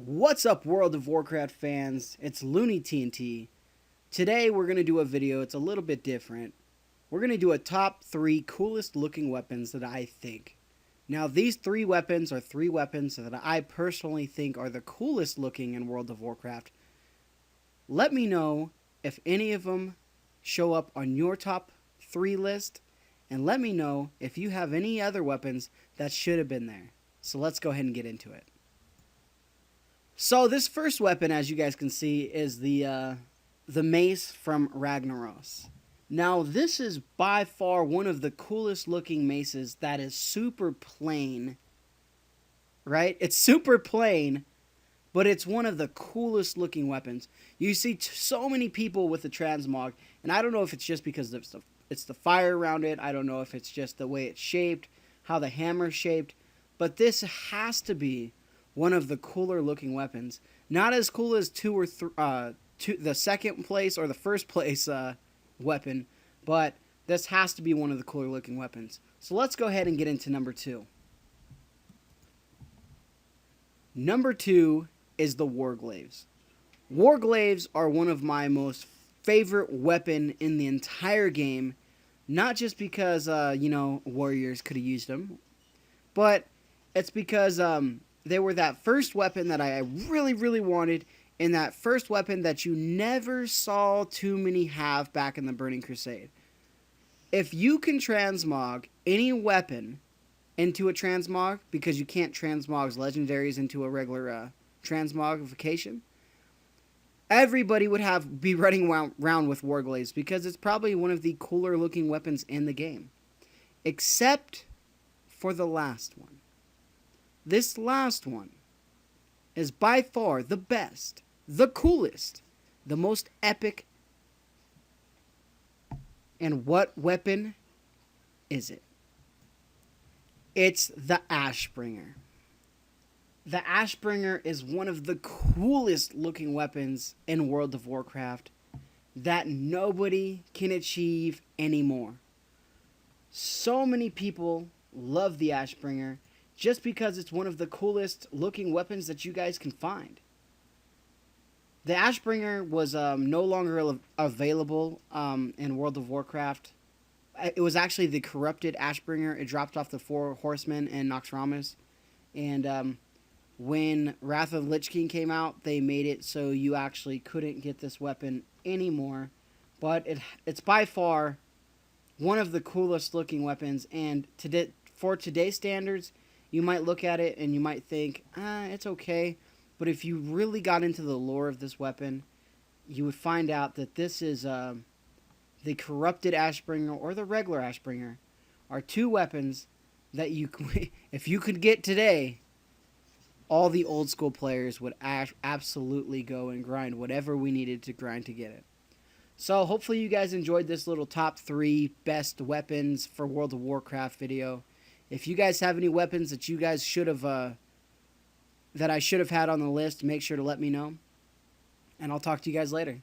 What's up, World of Warcraft fans? It's Looney TNT. Today we're going to do a video. It's a little bit different. We're going to do a top 3 coolest looking weapons that I think. Now, these 3 weapons are 3 weapons that I personally think are the coolest looking in World of Warcraft. Let me know if any of them show up on your top 3 list, and let me know if you have any other weapons that should have been there. So let's go ahead and get into it. So this first weapon, as you guys can see, is the mace from Ragnaros. Now, this is by far one of the coolest looking maces that is super plain, right? It's super plain, but it's one of the coolest looking weapons. You see so many people with the transmog, and I don't know if it's just because it's the fire around it. I don't know if it's just the way it's shaped, how the hammer's shaped, but this has to be one of the cooler looking weapons. Not as cool as the second place or the first place weapon, but this has to be one of the cooler looking weapons. So let's go ahead and get into number 2. Number 2 is the warglaives. Warglaives are one of my most favorite weapon in the entire game, not just because warriors could have used them, but it's because they were that first weapon that I really wanted, and that first weapon that you never saw too many have back in the Burning Crusade. If you can transmog any weapon into a transmog, because you can't transmog legendaries into a regular transmogrification, everybody would be running around with warglaives, because it's probably one of the cooler looking weapons in the game. Except for the last one. This last one is by far the best, the coolest, the most epic. And what weapon is it? It's the ashbringer. The ashbringer is one of the coolest looking weapons in World of Warcraft that nobody can achieve anymore. So many people love the ashbringer, just because it's one of the coolest looking weapons that you guys can find. The ashbringer was no longer available in World of Warcraft. It was actually the corrupted ashbringer. It dropped off the 4 horsemen in Noxramas. And when Wrath of the Lich King came out, they made it so you actually couldn't get this weapon anymore. But it's by far one of the coolest looking weapons. And for today's standards, you might look at it and you might think, it's okay. But if you really got into the lore of this weapon, you would find out that this is the corrupted ashbringer or the regular ashbringer are 2 weapons that if you could get today, all the old school players would absolutely go and grind whatever we needed to grind to get it. So hopefully you guys enjoyed this little top 3 best weapons for World of Warcraft video. If you guys have any weapons that you guys should have, that I should have had on the list, make sure to let me know. And I'll talk to you guys later.